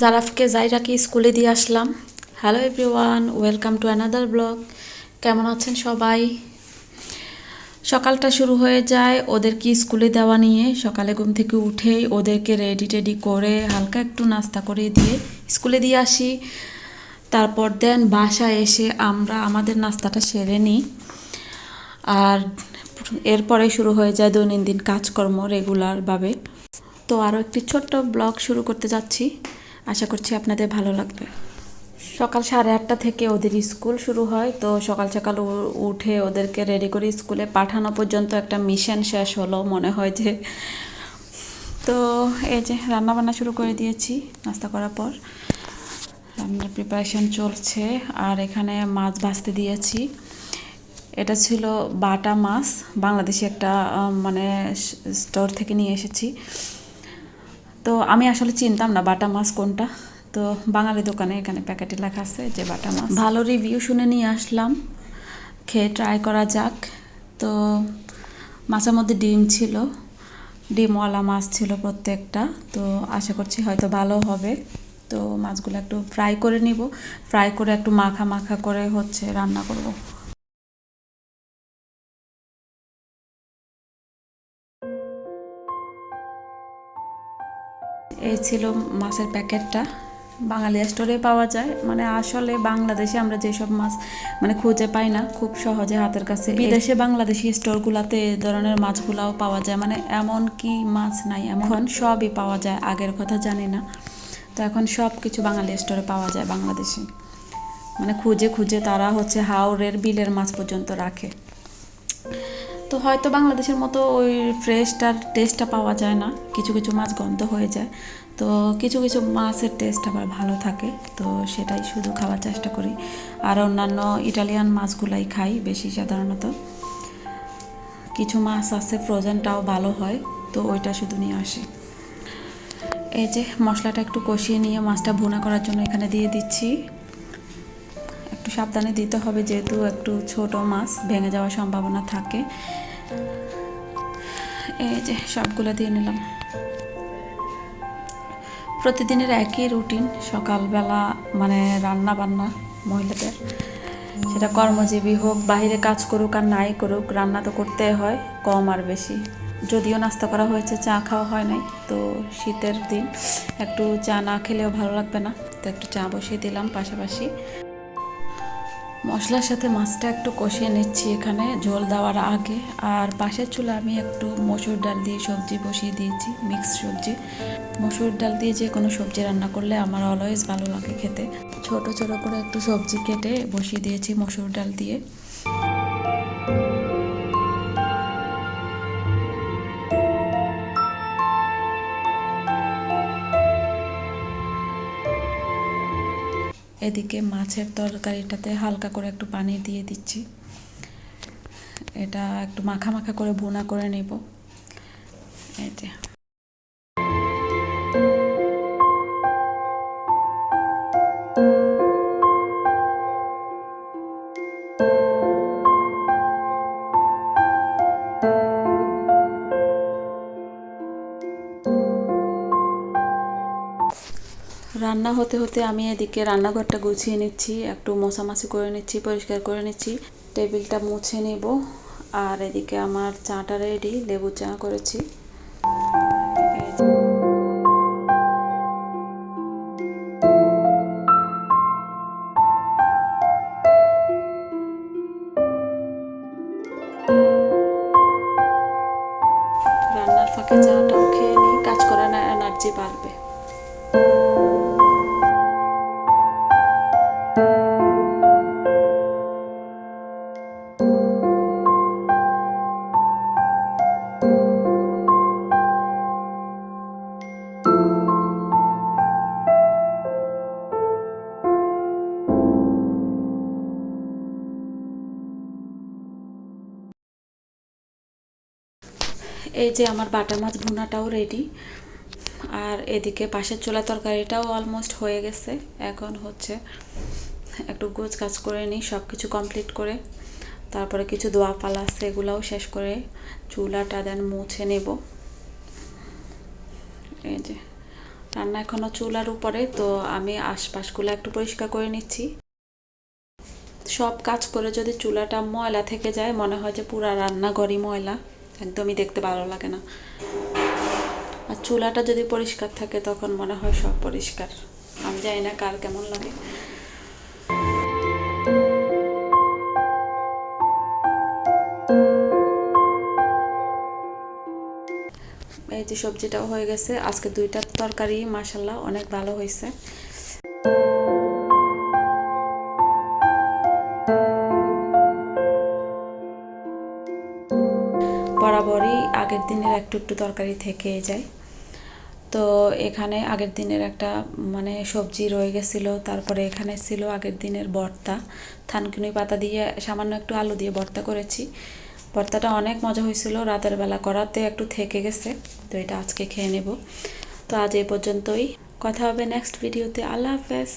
জারাফকে জাইরাকে স্কুলে দিয়ে আসলাম। Hello everyone, welcome to another blog. কেমন আছেন সবাই? সকালটা শুরু হয়ে যায় ওদেরকে স্কুলে দেওয়া নিয়ে। সকালে ঘুম থেকে উঠেই ওদেরকে রেডি টেডি করে হালকা একটু নাস্তা করে দিয়ে স্কুলে দিয়ে আসি। তারপর দেন বাসায় এসে আমরা আমাদের নাস্তাটা সেরে নিই। আর এরপরে শুরু হয়ে যায় দৈনন্দিন কাজকর্ম রেগুলারভাবে। তো আরও একটি ছোট্ট ব্লগ শুরু করতে যাচ্ছি, আশা করছি আপনাদের ভালো লাগবে। সকাল 8:30 থেকে ওদের স্কুল শুরু হয়। তো সকাল সকাল উঠে ওদেরকে রেডি করে স্কুলে পাঠানো পর্যন্ত একটা মিশন শেষ হলো মনে হয় যে। তো এই যে রান্নাবান্না শুরু করে দিয়েছি নাস্তা করার পর। রান্নার প্রিপারেশন চলছে। আর এখানে মাছ ভাজতে দিয়েছি। এটা ছিল বাটা মাছ, বাংলাদেশি একটা মানে স্টোর থেকে নিয়ে এসেছি। তো আমি আসলে চিনতাম না বাটা মাছ কোনটা। তো বাঙালি দোকানে এখানে প্যাকেটে লেখা আছে যে বাটা মাছ। ভালো রিভিউ শুনে নিয়ে আসলাম, খেয়ে ট্রাই করা যাক। তো মাছের মধ্যে ডিম ছিল, ডিমওয়ালা মাছ ছিল প্রত্যেকটা। তো আশা করছি হয়তো ভালো হবে। তো মাছগুলো একটু ফ্রাই করে নিব, ফ্রাই করে একটু মাখা মাখা করে রান্না করব। এই ছিল মাছের প্যাকেটটা। বাঙালি স্টোরে পাওয়া যায়, মানে আসলে বাংলাদেশে আমরা যেসব মাছ মানে খুঁজে পাই না খুব সহজে হাতের কাছে, বিদেশে বাংলাদেশি স্টোরগুলোতে এই ধরনের মাছগুলাও পাওয়া যায়। মানে এমন কি মাছ নাই, এখন সবই পাওয়া যায়। আগের কথা জানি না, তো এখন সব কিছু বাঙালি স্টোরে পাওয়া যায় বাংলাদেশে। মানে খুঁজে খুঁজে তারা হাওরের বিলের মাছ পর্যন্ত রাখে। তো হয়তো বাংলাদেশের মতো ওই ফ্রেশটার টেস্টটা পাওয়া যায় না, কিছু কিছু মাছ গন্ধ হয়ে যায়। তো কিছু কিছু মাছের টেস্ট আবার ভালো থাকে, তো সেটাই শুধু খাওয়ার চেষ্টা করি। আর অন্যান্য ইটালিয়ান মাছগুলাই খাই বেশি সাধারণত। কিছু মাছ আছে ফ্রোজেনটাও ভালো হয়, তো ওইটা শুধু নিয়ে আসি। এই যে মশলাটা একটু কষিয়ে নিয়ে মাছটা ভুনা করার জন্য এখানে দিয়ে দিচ্ছি। একটু সাবধানে দিতে হবে, যেহেতু একটু ছোট মাছ, ভেঙে যাওয়ার সম্ভাবনা থাকে। এই যে সবগুলো দিয়ে নিলাম। প্রতিদিনের একই রুটিন, সকালবেলা মানে রান্না বান্না মহিলাদের, সেটা কর্মজীবী হোক, বাইরে কাজ করুক আর নাই করুক, রান্না তো করতে হয় কম আর বেশি। যদিও নাস্তা করা হয়েছে, চা খাওয়া হয় নাই। তো শীতের দিন একটু চা না খেলেও ভালো লাগবে না, তো একটু চা বসিয়ে দিলাম পাশাপাশি। মশলার সাথে মাছটা একটু কষিয়ে নিচ্ছি এখানে ঝোল দেওয়ার আগে। আর পাশের চুলা আমি একটু মসুর ডাল দিয়ে সবজি বসিয়ে দিয়েছি, মিক্স সবজি। মসুর ডাল দিয়ে যে কোনো সবজি রান্না করলে আমার অলওয়েজ ভালো লাগে খেতে। ছোট ছোট করে একটু সবজি কেটে বসিয়ে দিয়েছি মসুর ডাল দিয়ে। এদিকে মাছের তরকারিটাতে হালকা করে একটু পানি দিয়ে দিচ্ছি। এটা একটু মাখা মাখা করে ভুনা করে নেব। এই যে রান্না হতে হতে আমি এদিকে রান্নাঘরটা গুছিয়ে নিচ্ছি, একটু মোছামাছি করে নিচ্ছি, পরিষ্কার করে নিচ্ছি, টেবিলটা মুছে নেব। আর এদিকে আমার চাটা রেডি, লেবু চা করেছি। রান্নার ফাঁকে চাটাও খেয়ে নিই, কাজ করার এনার্জি বাড়বে। এই যে আমার বাটা মাছ ভুনাটাও রেডি। আর এদিকে পাশের চুলা তরকারিটাও অলমোস্ট হয়ে গেছে। এখন একটু গোছ কাজ করে নিই, সব কিছু কমপ্লিট করে। তারপরে কিছু দোয়া পালা আছে, এগুলাও শেষ করে চুলাটা দেন মুছে নেব। এই যে রান্না এখনো চুলার উপরে, তো আমি আশপাশগুলো একটু পরিষ্কার করে নিচ্ছি। সব কাজ করে যদি চুলাটা ময়লা থেকে যায়, মনে হয় যে পুরা রান্নাঘরই ময়লা, একদমই দেখতে ভালো লাগে না। আর চুলাটা যদি পরিষ্কার থাকে তখন মনে হয় সব পরিষ্কার। আমি জানি না কার কেমন লাগে। এই যে সবজিটাও হয়ে গেছে। আজকে 2টা তরকারি মাশাআল্লাহ অনেক ভালো হয়েছে। বরাবরই আগের দিনের একটু একটু তরকারি থেকে যায়। তো এখানে আগের দিনের একটা মানে সবজি রয়ে গেছিলো, তারপরে এখানে ছিল আগের দিনের ভর্তা, থানকুনি পাতা দিয়ে সামান্য একটু আলু দিয়ে ভর্তা করেছি। ভর্তাটা অনেক মজা হয়েছিল, রাতের বেলা করাতে একটু থেকে গেছে, তো এটা আজকে খেয়ে নেব। তো আজ এই পর্যন্তই, কথা হবে নেক্সট ভিডিওতে। আল্লাহ হাফেজ।